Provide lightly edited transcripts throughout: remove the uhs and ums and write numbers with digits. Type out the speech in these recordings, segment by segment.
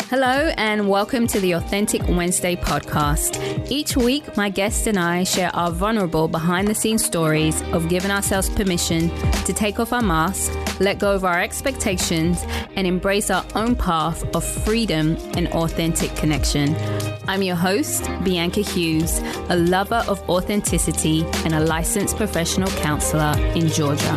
Hello and welcome to the Authentic Wednesday Podcast. Each week, my guest and I share our vulnerable behind-the-scenes stories of giving ourselves permission to take off our masks, let go of our expectations, and embrace our own path of freedom and authentic connection. I'm your host, Bianca Hughes, a lover of authenticity and a licensed professional counselor in Georgia.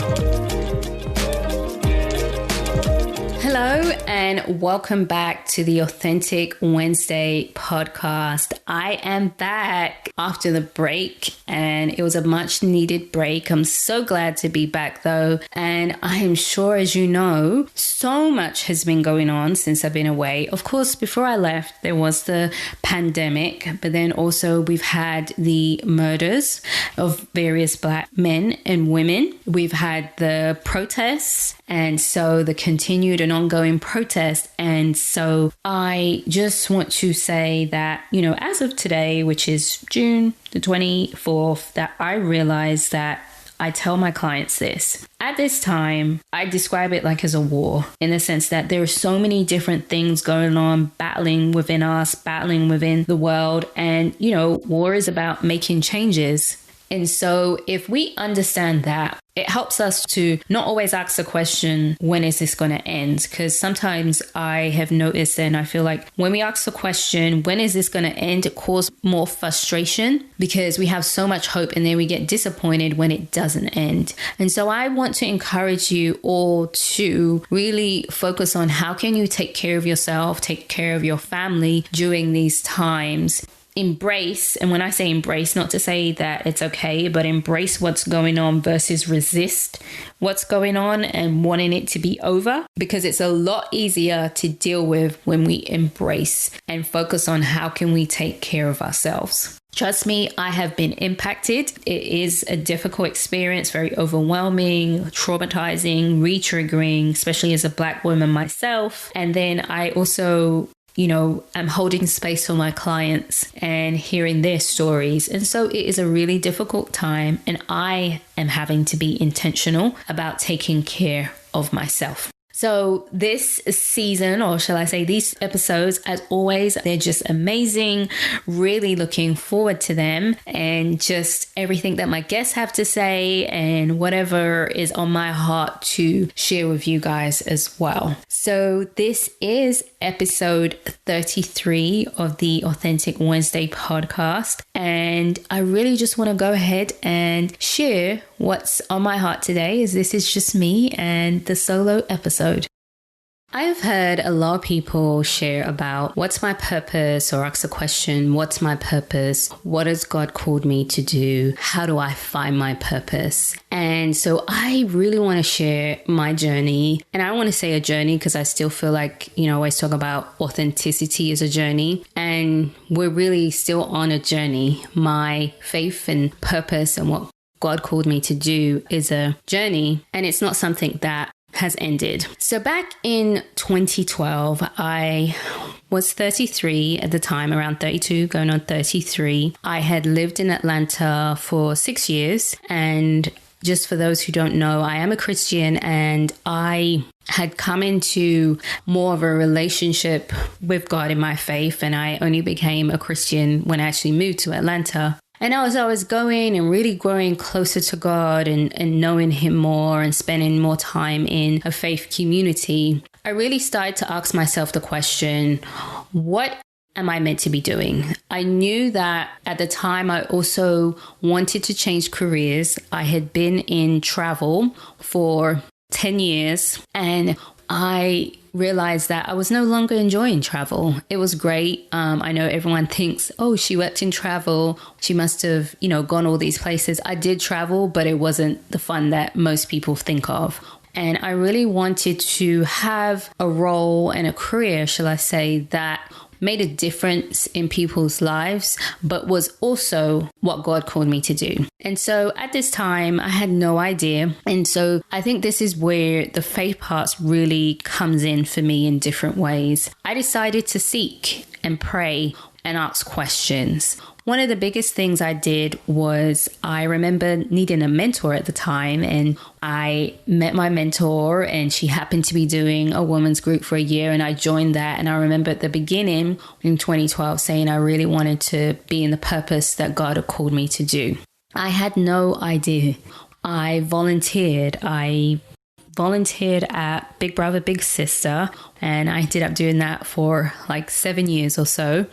Hello and welcome back to the Authentic Wednesday podcast. I am back after the break and it was a much needed break. I'm so glad to be back though. And I am sure, as you know, so much has been going on since I've been away. Of course, before I left, there was the pandemic, but then also we've had the murders of various Black men and women. We've had the protests and so the continued and ongoing protest. And so I just want to say that, as of today, which is June the 24th, that I realized that I tell my clients this. At this time, I describe it like as a war in the sense that there are so many different things going on, battling within us, battling within the world. And, war is about making changes. And so if we understand that, it helps us to not always ask the question, when is this going to end? Because sometimes I have noticed and I feel like when we ask the question, when is this going to end? It causes more frustration because we have so much hope and then we get disappointed when it doesn't end. And so I want to encourage you all to really focus on how can you take care of yourself, take care of your family during these times. Embrace, and when I say embrace, not to say that it's okay, but embrace what's going on versus resist what's going on and wanting it to be over, because it's a lot easier to deal with when we embrace and focus on how can we take care of ourselves. Trust me, I have been impacted. It is a difficult experience, very overwhelming, traumatizing, re-triggering, especially as a Black woman myself. And then I also I'm holding space for my clients and hearing their stories. And so it is a really difficult time and I am having to be intentional about taking care of myself. So this season, or shall I say these episodes, as always, they're just amazing. Really looking forward to them and just everything that my guests have to say and whatever is on my heart to share with you guys as well. So this is episode 33 of the Authentic Wednesday podcast. And I really just want to go ahead and share what's on my heart today, as this is just me and the solo episode. I have heard a lot of people share about what's my purpose, or ask the question, what's my purpose? What has God called me to do? How do I find my purpose? And so I really want to share my journey. And I want to say a journey because I still feel like, I always talk about authenticity as a journey. And we're really still on a journey. My faith and purpose and what God called me to do is a journey. And it's not something that has ended. So back in 2012, I was 33 at the time, around 32, going on 33. I had lived in Atlanta for 6 years. And just for those who don't know, I am a Christian and I had come into more of a relationship with God in my faith. And I only became a Christian when I actually moved to Atlanta. And as I was going and really growing closer to God and knowing Him more and spending more time in a faith community, I really started to ask myself the question, what am I meant to be doing? I knew that at the time I also wanted to change careers. I had been in travel for 10 years and I realized that I was no longer enjoying travel. It was great. I know everyone thinks, oh, she worked in travel. She must have, gone all these places. I did travel, but it wasn't the fun that most people think of. And I really wanted to have a role and a career, shall I say, that made a difference in people's lives, but was also what God called me to do. And so at this time, I had no idea. And so I think this is where the faith part really comes in for me in different ways. I decided to seek and pray and ask questions. one of the biggest things I did was I remember needing a mentor at the time, and I met my mentor, and she happened to be doing a women's group for a year, and I joined that. And I remember at the beginning in 2012 saying I really wanted to be in the purpose that God had called me to do. I had no idea. I volunteered at Big Brother, Big Sister, and I ended up doing that for like 7 years or so,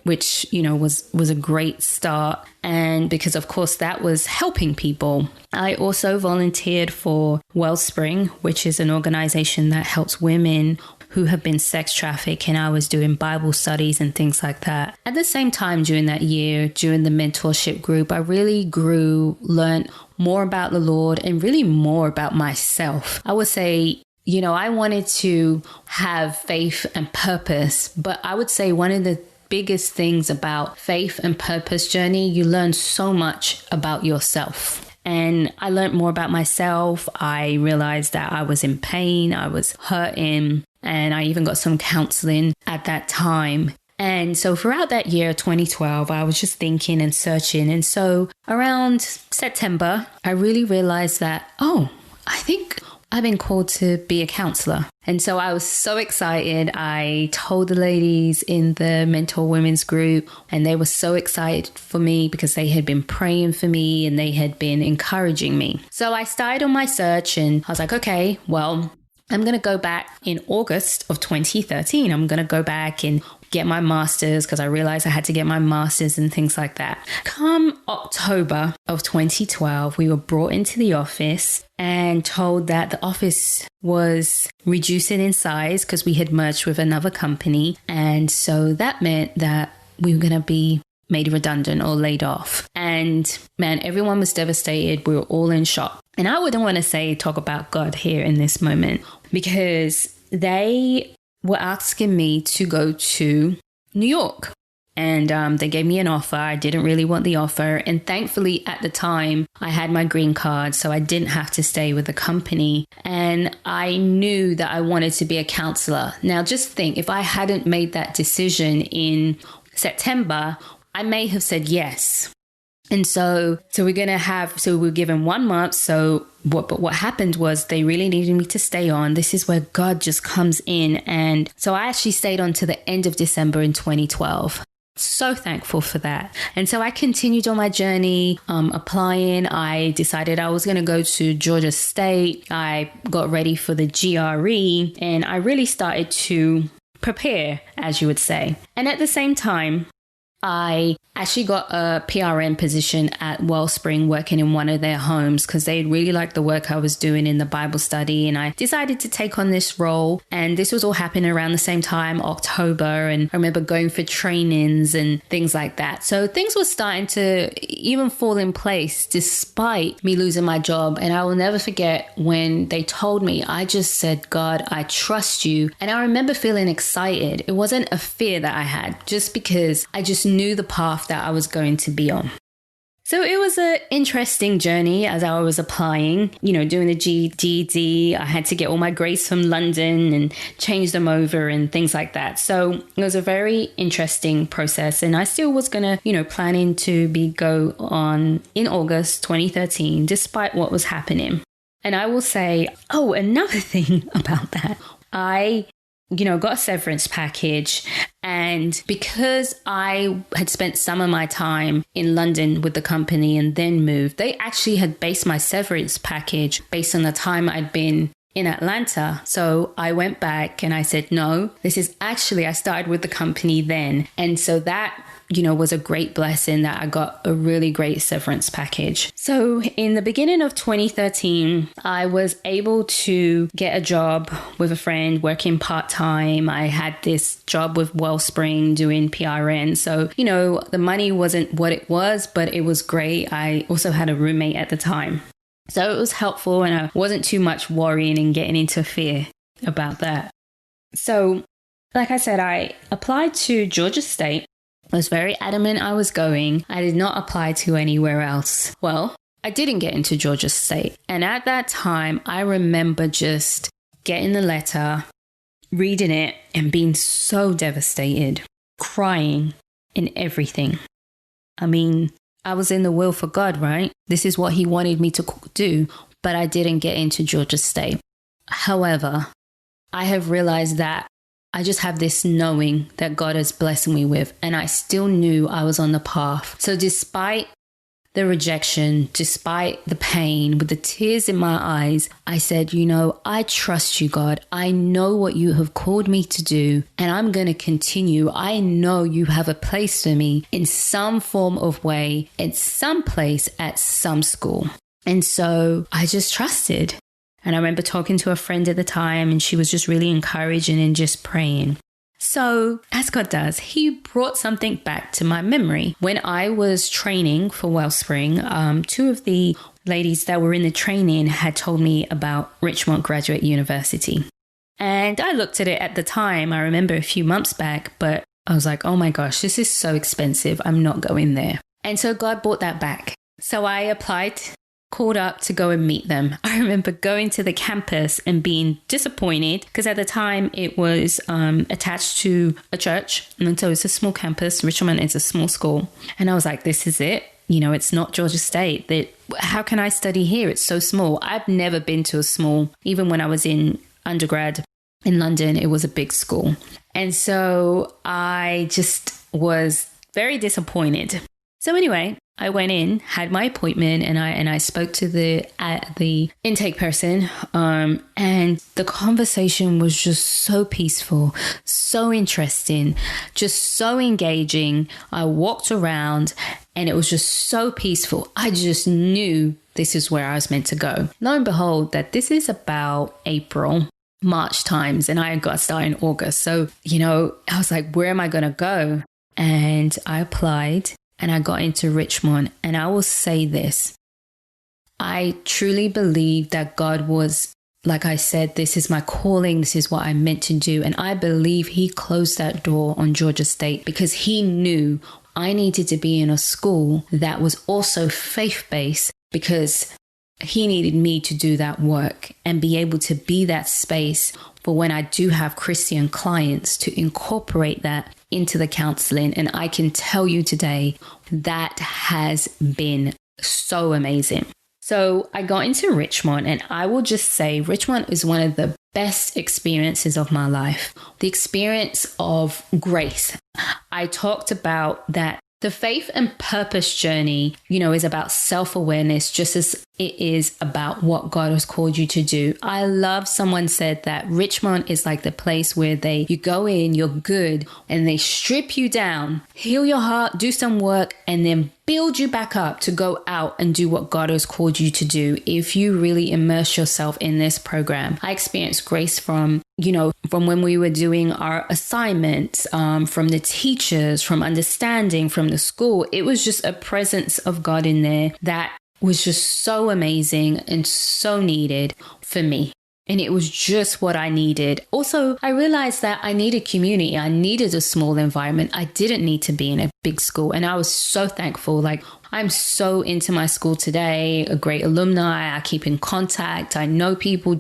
which, was a great start. And because, of course, that was helping people. I also volunteered for Wellspring, which is an organization that helps women who have been sex trafficked, and I was doing Bible studies and things like that. At the same time, during that year, during the mentorship group, I really learned more about the Lord and really more about myself. I would say, I wanted to have faith and purpose, but I would say one of the biggest things about faith and purpose journey, you learn so much about yourself. And I learned more about myself. I realized that I was in pain, I was hurting, and I even got some counseling at that time. And so throughout that year, 2012, I was just thinking and searching. And so around September, I really realized that, I think I've been called to be a counselor. And so I was so excited. I told the ladies in the Mentor Women's group, and they were so excited for me because they had been praying for me and they had been encouraging me. So I started on my search, and I was like, okay, well, I'm going to go back in August of 2013. I'm going to go back and get my master's because I realized I had to get my master's and things like that. Come October of 2012, we were brought into the office and told that the office was reducing in size because we had merged with another company. And so that meant that we were going to be made redundant or laid off. And man, everyone was devastated. We were all in shock. And I wouldn't want to talk about God here in this moment, because they were asking me to go to New York. And they gave me an offer. I didn't really want the offer. And thankfully, at the time, I had my green card, so I didn't have to stay with the company. And I knew that I wanted to be a counselor. Now, just think, if I hadn't made that decision in September, I may have said yes. And so we were given 1 month. So what happened was they really needed me to stay on. This is where God just comes in. And so I actually stayed on to the end of December in 2012. So thankful for that. And so I continued on my journey, applying. I decided I was going to go to Georgia State. I got ready for the GRE, and I really started to prepare, as you would say. And at the same time, I actually got a PRN position at Wellspring, working in one of their homes because they really liked the work I was doing in the Bible study. And I decided to take on this role. And this was all happening around the same time, October. And I remember going for trainings and things like that. So things were starting to even fall in place despite me losing my job. And I will never forget when they told me, I just said, God, I trust you. And I remember feeling excited. It wasn't a fear that I had, just because I just knew the path that I was going to be on. So it was an interesting journey as I was applying, doing the GED. I had to get all my grades from London and change them over and things like that. So it was a very interesting process. And I still was going to, planning to go on in August 2013, despite what was happening. And I will say, another thing about that, I got a severance package. And because I had spent some of my time in London with the company and then moved, they actually had based my severance package based on the time I'd been in Atlanta. So I went back and I said, no, this is actually, I started with the company then. And so that was a great blessing that I got a really great severance package. So in the beginning of 2013, I was able to get a job with a friend working part-time. I had this job with Wellspring doing PRN. So, the money wasn't what it was, but it was great. I also had a roommate at the time. So it was helpful, and I wasn't too much worrying and getting into fear about that. So, like I said, I applied to Georgia State. I was very adamant I was going. I did not apply to anywhere else. Well, I didn't get into Georgia State. And at that time, I remember just getting the letter, reading it, and being so devastated, crying. in everything. I mean, I was in the will for God, right? This is what he wanted me to do, but I didn't get into Georgia State. However, I have realized that I just have this knowing that God has blessed me with, and I still knew I was on the path. So despite the rejection, despite the pain, with the tears in my eyes, I said, I trust you, God. I know what you have called me to do, and I'm going to continue. I know you have a place for me in some form of way, in some place, at some school. And so I just trusted. And I remember talking to a friend at the time, and she was just really encouraging and just praying. So, as God does, he brought something back to my memory. When I was training for Wellspring, two of the ladies that were in the training had told me about Richmond Graduate University. And I looked at it at the time, I remember a few months back, but I was like, oh my gosh, this is so expensive. I'm not going there. And so God brought that back. So I applied, called up to go and meet them. I remember going to the campus and being disappointed because at the time it was attached to a church. And so it's a small campus. Richmond is a small school. And I was like, this is it. It's not Georgia State. How can I study here? It's so small. I've never been to a small, even when I was in undergrad in London, it was a big school. And so I just was very disappointed. So anyway, I went in, had my appointment, and I spoke to the intake person, and the conversation was just so peaceful, so interesting, just so engaging. I walked around, and it was just so peaceful. I just knew this is where I was meant to go. Lo and behold, that this is about March times, and I got started in August. So, I was like, where am I going to go? And I applied. And I got into Richmond, and I will say this. I truly believe that God was, like I said, this is my calling. This is what I'm meant to do. And I believe he closed that door on Georgia State because he knew I needed to be in a school that was also faith-based because he needed me to do that work and be able to be that space for when I do have Christian clients to incorporate that into the counseling. And I can tell you today that has been so amazing. So I got into Richmond, and I will just say Richmond is one of the best experiences of my life. The experience of grace. I talked about that the faith and purpose journey, is about self-awareness just as it is about what God has called you to do. I love someone said that Richmond is like the place where you go in, you're good, and they strip you down, heal your heart, do some work, and then build you back up to go out and do what God has called you to do if you really immerse yourself in this program. I experienced grace from when we were doing our assignments, from the teachers, from understanding, from the school. It was just a presence of God in there that was just so amazing and so needed for me. And it was just what I needed. Also, I realized that I needed community. I needed a small environment. I didn't need to be in a big school. And I was so thankful. I'm so into my school today, a great alumni. I keep in contact. I know people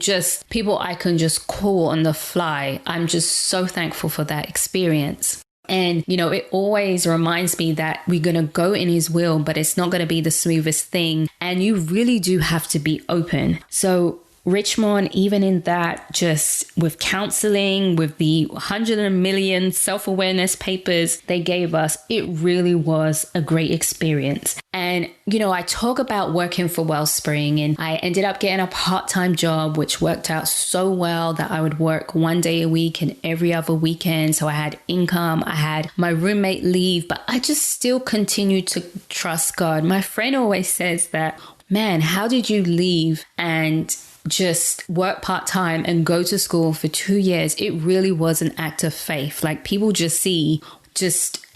I can just call on the fly. I'm just so thankful for that experience. And, it always reminds me that we're going to go in his will, but it's not going to be the smoothest thing. And you really do have to be open. So Richmond, even in that, just with counseling, with the 100 million self-awareness papers they gave us, it really was a great experience. And, I talk about working for Wellspring, and I ended up getting a part-time job, which worked out so well that I would work 1 day a week and every other weekend. So I had income, I had my roommate leave, but I just still continued to trust God. My friend always says that, man, how did you leave and just work part-time and go to school for 2 years? It really was an act of faith. People just see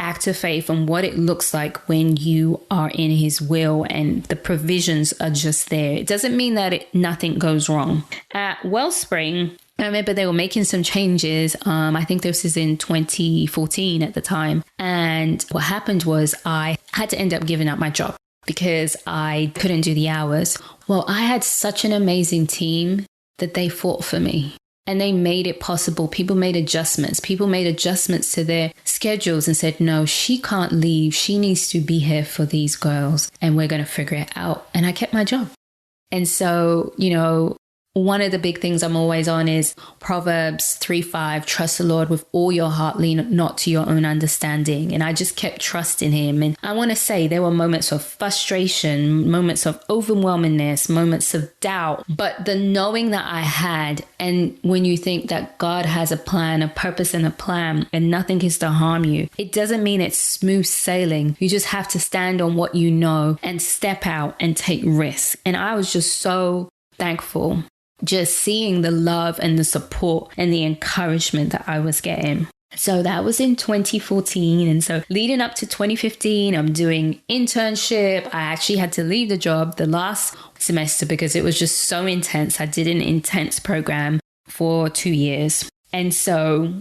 act of faith and what it looks like when you are in his will and the provisions are just there. It doesn't mean that nothing goes wrong. At Wellspring, I remember they were making some changes. I think this is in 2014 at the time. And what happened was I had to end up giving up my job because I couldn't do the hours. Well, I had such an amazing team that they fought for me. And they made it possible. People made adjustments. People made adjustments to their schedules and said, no, she can't leave. She needs to be here for these girls and we're going to figure it out. And I kept my job. And so, one of the big things I'm always on is Proverbs 3:5, trust the Lord with all your heart, lean not to your own understanding. And I just kept trusting him. And I want to say there were moments of frustration, moments of overwhelmingness, moments of doubt. But the knowing that I had, and when you think that God has a plan, a purpose and a plan, and nothing is to harm you, it doesn't mean it's smooth sailing. You just have to stand on what you know and step out and take risks. And I was just so thankful. Just seeing the love and the support and the encouragement that I was getting. So that was in 2014. And so leading up to 2015, I'm doing internship. I actually had to leave the job the last semester because it was just so intense. I did an intense program for 2 years. And so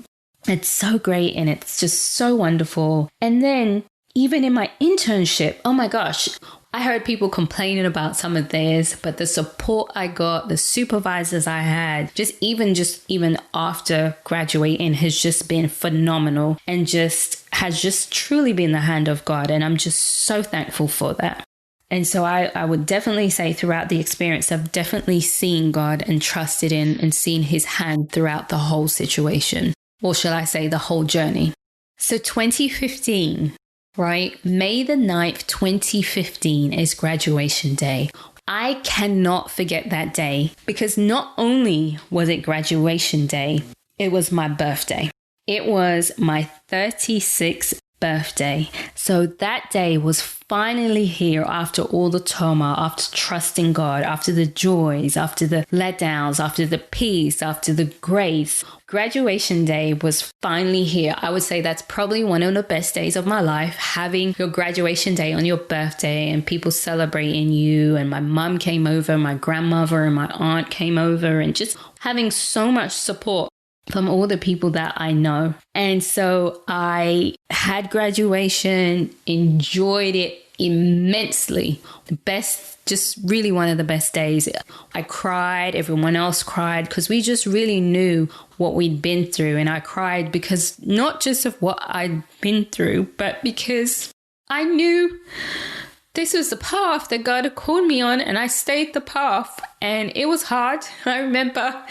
it's so great and it's just so wonderful. And then even in my internship, oh my gosh, I heard people complaining about some of theirs, but the support I got, the supervisors I had, even after graduating has just been phenomenal and has just truly been the hand of God. And I'm just so thankful for that. And so I would definitely say throughout the experience, I've definitely seen God and trusted in and seen his hand throughout the whole situation, or shall I say the whole journey. So 2015. Right? May the 9th, 2015 is graduation day. I cannot forget that day because not only was it graduation day, it was my birthday. It was my 36th birthday. So that day was finally here after all the turmoil, after trusting God, after the joys, after the letdowns, after the peace, after the grace. Graduation day was finally here. I would say that's probably one of the best days of my life, having your graduation day on your birthday and people celebrating you. And my mum came over, my grandmother and my aunt came over, and just having so much support from all the people that I know. And so I had graduation, enjoyed it immensely. The best, just really one of the best days. I cried, everyone else cried because we just really knew what we'd been through. And I cried because not just of what I'd been through, but because I knew this was the path that God had called me on, and I stayed the path. And it was hard. I remember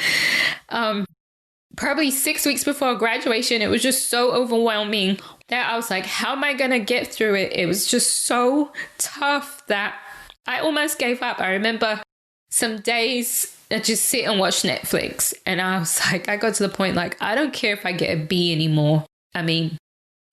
probably 6 weeks before graduation, it was just so overwhelming that I was like, how am I going to get through it? It was just so tough that I almost gave up. I remember some days I just sit and watch Netflix, and I was like, I got to the point like, I don't care if I get a B anymore. I mean,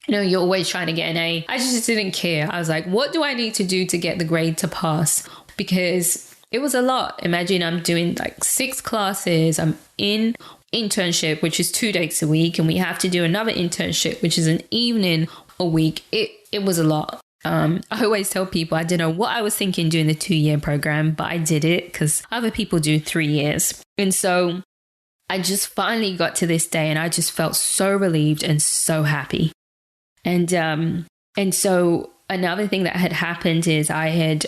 you're always trying to get an A. I just didn't care. I was like, what do I need to do to get the grade to pass? Because it was a lot. Imagine I'm doing like 6 classes. I'm in internship, which is 2 days a week, and we have to do another internship, which is an evening a week. It was a lot. I always tell people I don't know what I was thinking doing the 2-year program, but I did it because other people do 3 years. And so I just finally got to this day, and I just felt so relieved and so happy. And so another thing that had happened is I had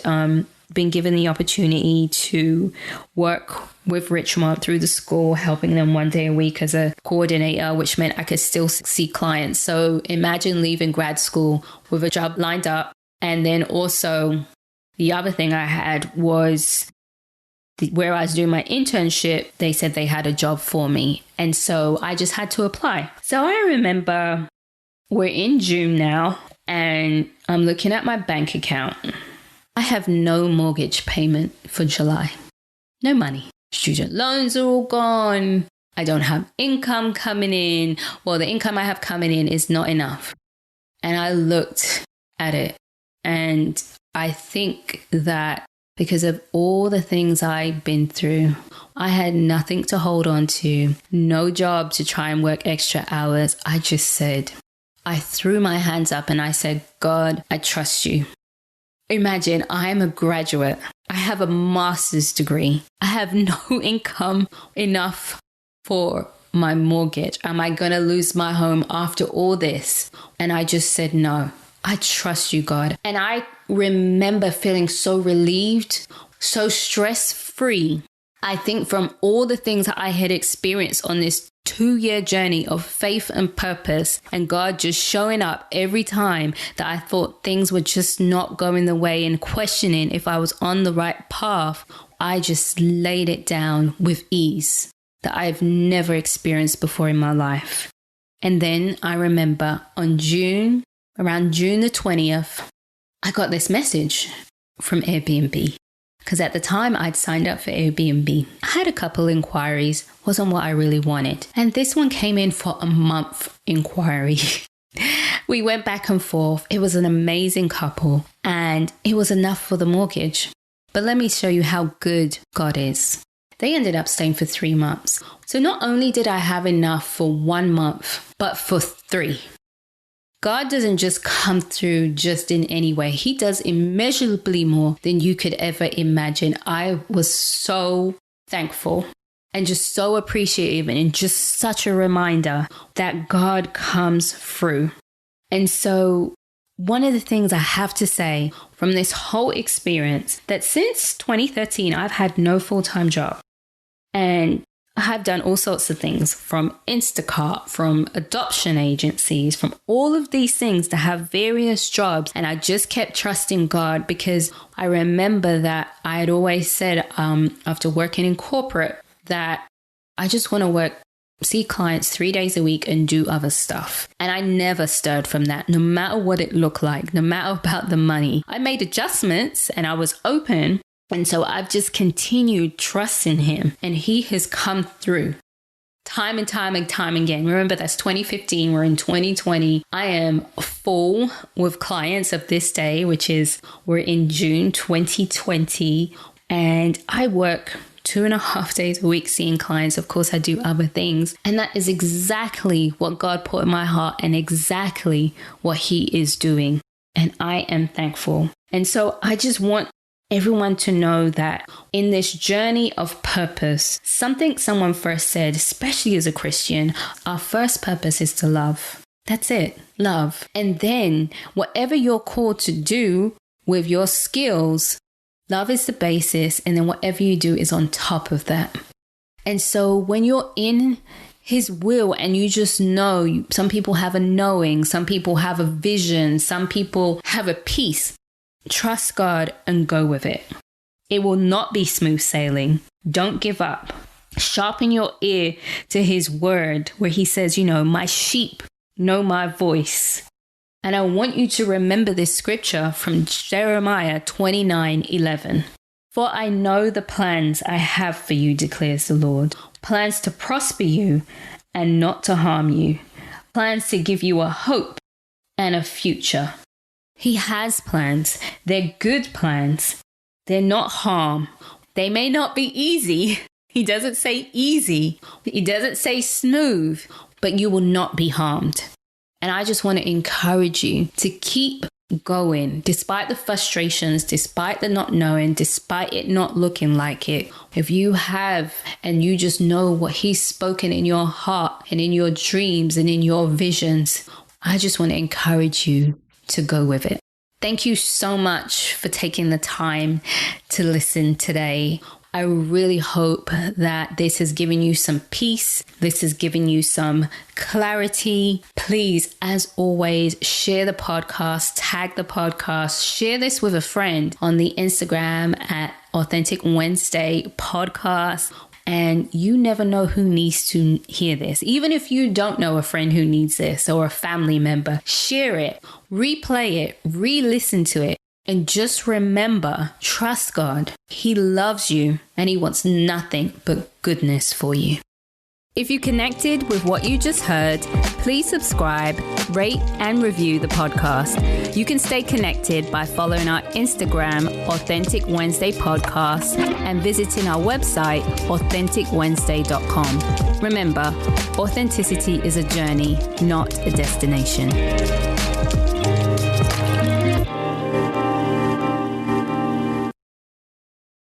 been given the opportunity to work with Richmond through the school, helping them 1 day a week as a coordinator, which meant I could still see clients. So imagine leaving grad school with a job lined up. And then also the other thing I had was where I was doing my internship, they said they had a job for me. And so I just had to apply. So I remember we're in June now, and I'm looking at my bank account. I have no mortgage payment for July. No money. Student loans are all gone. I don't have income coming in. Well, the income I have coming in is not enough. And I looked at it, and I think that because of all the things I've been through, I had nothing to hold on to, no job to try and work extra hours. I just said, I threw my hands up and I said, God, I trust you. Imagine I'm a graduate. I have a master's degree. I have no income enough for my mortgage. Am I going to lose my home after all this? And I just said, no, I trust you, God. And I remember feeling so relieved, so stress-free. I think from all the things that I had experienced on this 2-year journey of faith and purpose, and God just showing up every time that I thought things were just not going the way and questioning if I was on the right path, I just laid it down with ease that I've never experienced before in my life. And then I remember around June the 20th, I got this message from Airbnb. Because at the time I'd signed up for Airbnb. I had a couple inquiries, wasn't what I really wanted. And this one came in for a month inquiry. We went back and forth. It was an amazing couple and it was enough for the mortgage. But let me show you how good God is. They ended up staying for 3 months. So not only did I have enough for 1 month, but for 3. God doesn't just come through just in any way. He does immeasurably more than you could ever imagine. I was so thankful and just so appreciative and just such a reminder that God comes through. And so one of the things I have to say from this whole experience, that since 2013, I've had no full-time job. And I have done all sorts of things, from Instacart, from adoption agencies, from all of these things to have various jobs. And I just kept trusting God because I remember that I had always said after working in corporate that I just want to see clients 3 days a week and do other stuff. And I never stirred from that, no matter what it looked like, no matter about the money. I made adjustments and I was open. And so I've just continued trusting him, and he has come through time and time again. Remember, that's 2015. We're in 2020. I am full with clients of this day, we're in June 2020. And I work 2.5 days a week seeing clients. Of course, I do other things. And that is exactly what God put in my heart and exactly what he is doing. And I am thankful. And so I just want everyone to know that in this journey of purpose, something someone first said, especially as a Christian, our first purpose is to love. That's it, love. And then whatever you're called to do with your skills, love is the basis. And then whatever you do is on top of that. And so when you're in his will and you just know, some people have a knowing, some people have a vision, some people have a peace. Trust God and go with it. It will not be smooth sailing. Don't give up. Sharpen your ear to his word where he says, my sheep know my voice. And I want you to remember this scripture from Jeremiah 29:11. For I know the plans I have for you, declares the Lord. Plans to prosper you and not to harm you. Plans to give you a hope and a future. He has plans. They're good plans. They're not harm. They may not be easy. He doesn't say easy. He doesn't say smooth, but you will not be harmed. And I just want to encourage you to keep going despite the frustrations, despite the not knowing, despite it not looking like it. If you have and you just know what he's spoken in your heart and in your dreams and in your visions, I just want to encourage you to go with it. Thank you so much for taking the time to listen today. I really hope that this has given you some peace. This has given you some clarity. Please, as always, share the podcast, tag the podcast, share this with a friend on the Instagram at Authentic Wednesday Podcast. And you never know who needs to hear this. Even if you don't know a friend who needs this or a family member, share it, replay it, re-listen to it. And just remember, trust God. He loves you and he wants nothing but goodness for you. If you connected with what you just heard, please subscribe, rate, and review the podcast. You can stay connected by following our Instagram, Authentic Wednesday Podcast, and visiting our website, AuthenticWednesday.com. Remember, authenticity is a journey, not a destination.